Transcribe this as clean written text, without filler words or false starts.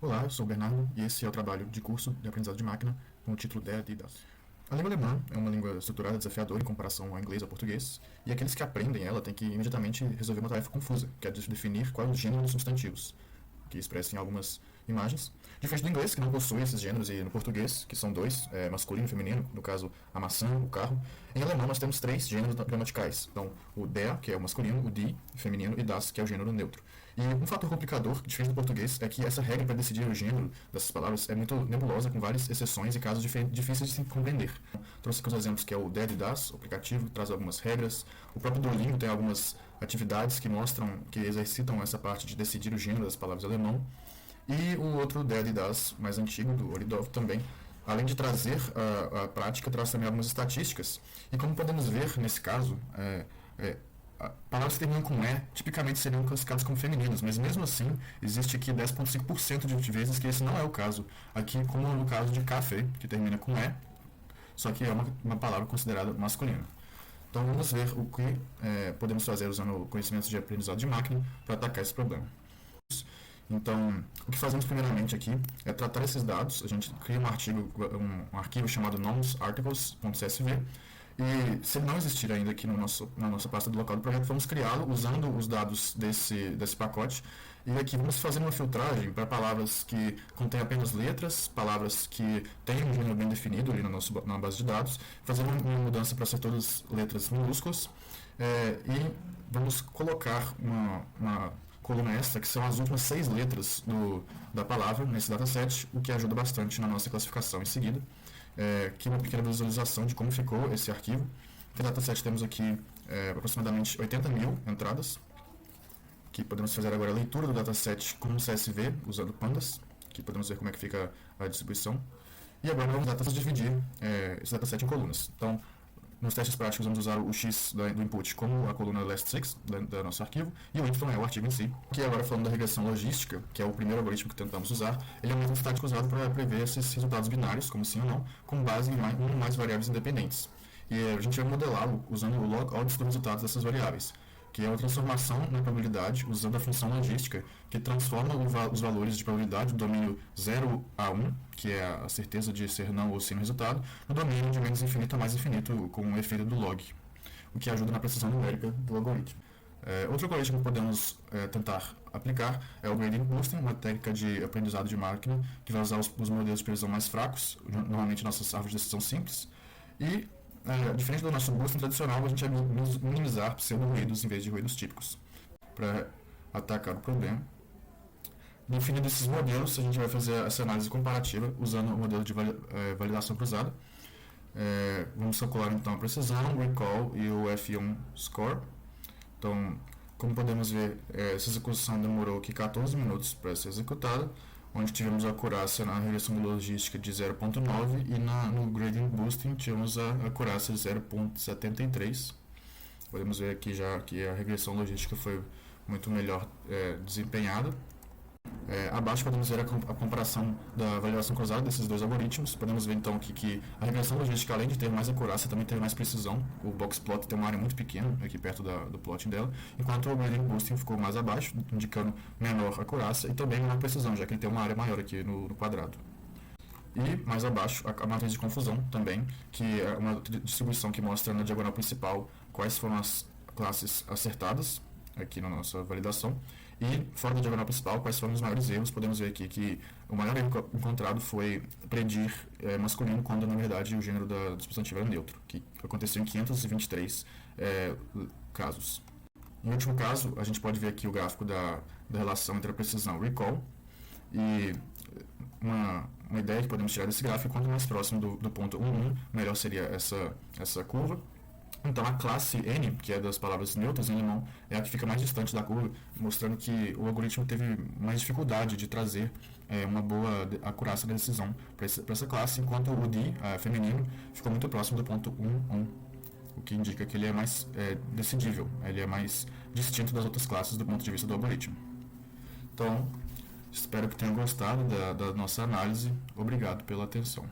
Olá, eu sou o Bernardo e esse é o trabalho de curso de aprendizado de máquina com o título DEA de Das. A língua alemã é uma língua estruturada desafiadora em comparação ao inglês ou ao português, e aqueles que aprendem ela têm que imediatamente resolver uma tarefa confusa, que é de definir qual é o gênero dos substantivos, que expressa em algumas imagens. Diferente do inglês, que não possui esses gêneros, e no português, que são dois, masculino e feminino, no caso a maçã, o carro, em alemão nós temos três gêneros gramaticais. Então, o der, que é o masculino, o die, feminino, e das, que é o gênero neutro. E um fator complicador, diferente do português, é que essa regra para decidir o gênero dessas palavras é muito nebulosa, com várias exceções e casos difíceis de se compreender. Trouxe aqui os exemplos que é o der e das, o aplicativo, que traz algumas regras. O próprio Duolingo tem algumas atividades que mostram, que exercitam essa parte de decidir o gênero das palavras em alemão. E o outro der e das, mais antigo, do Oridov também, além de trazer a prática, traz também algumas estatísticas. E como podemos ver nesse caso, palavras que terminam com E tipicamente seriam classificadas como femininas, mas mesmo assim existe aqui 10,5% de vezes que esse não é o caso. Aqui, como no caso de café, que termina com E, só que é uma palavra considerada masculina. Então vamos ver o que podemos fazer usando conhecimentos de aprendizado de máquina para atacar esse problema. Então, o que fazemos primeiramente aqui é tratar esses dados. A gente cria um arquivo chamado nomsarticles.csv, e se ele não existir ainda aqui na nossa pasta do local do projeto, vamos criá-lo usando os dados desse pacote. E aqui vamos fazer uma filtragem para palavras que contêm apenas letras, palavras que têm um gênero bem definido ali na base de dados, fazer uma mudança para ser todas letras minúsculas, e vamos colocar uma coluna extra, que são as últimas 6 letras da palavra nesse dataset, o que ajuda bastante na nossa classificação em seguida. Aqui uma pequena visualização de como ficou esse arquivo. No dataset temos aqui aproximadamente 80 mil entradas, que podemos fazer agora a leitura do dataset com CSV, usando pandas, que podemos ver como é que fica a distribuição. E agora vamos dividir esse dataset em colunas. Então, nos testes práticos vamos usar o X do input como a coluna last six do nosso arquivo, e o Y é o artigo em si. Aqui agora falando da regressão logística, que é o primeiro algoritmo que tentamos usar, ele é um método estático usado para prever esses resultados binários, como sim ou não, com base em um ou mais variáveis independentes. E a gente vai modelá-lo usando o log-odds dos resultados dessas variáveis, que é uma transformação na probabilidade usando a função logística, que transforma os valores de probabilidade do domínio 0 a 1, que é a certeza de ser não ou sim no resultado, no domínio de menos infinito a mais infinito, com o efeito do log, o que ajuda na precisão numérica do algoritmo. Outro algoritmo que podemos tentar aplicar é o gradient boosting, uma técnica de aprendizado de máquina que vai usar os modelos de previsão mais fracos, normalmente nossas árvores de decisão simples, e diferente do nosso boosting tradicional, a gente vai minimizar pseudo-ruídos em vez de ruídos típicos para atacar o problema. Definindo esses modelos, a gente vai fazer essa análise comparativa usando o modelo de validação cruzada. Vamos calcular então a precisão, o recall e o F1 score. Então, como podemos ver, essa execução demorou aqui 14 minutos para ser executada, onde tivemos a acurácia na regressão logística de 0.9 e no gradient boosting tivemos a acurácia de 0.73. Podemos ver aqui já que a regressão logística foi muito melhor desempenhada. Abaixo podemos ver a comparação da validação cruzada desses dois algoritmos. Podemos ver então aqui que a regressão logística, além de ter mais acurácia, também tem mais precisão. O box plot tem uma área muito pequena aqui perto do plotting dela, enquanto o gradient boosting ficou mais abaixo, indicando menor acurácia e também menor precisão, já que ele tem uma área maior aqui no quadrado. E mais abaixo a matriz de confusão também, que é uma distribuição que mostra na diagonal principal quais foram as classes acertadas aqui na nossa validação, e fora da diagonal principal quais foram os maiores erros. Podemos ver aqui que o maior erro encontrado foi predir masculino, quando na verdade o gênero do substantivo era neutro, que aconteceu em 523 casos. No último caso, a gente pode ver aqui o gráfico da relação entre a precisão recall, e uma ideia que podemos tirar desse gráfico é quanto mais próximo do ponto 1,1, melhor seria essa curva. Então a classe N, que é das palavras neutras em alemão, é a que fica mais distante da curva, mostrando que o algoritmo teve mais dificuldade de trazer uma boa acurácia da decisão para essa classe, enquanto o D, feminino, ficou muito próximo do ponto 1,1, o que indica que ele é mais decidível, ele é mais distinto das outras classes do ponto de vista do algoritmo. Então, espero que tenham gostado da nossa análise. Obrigado pela atenção.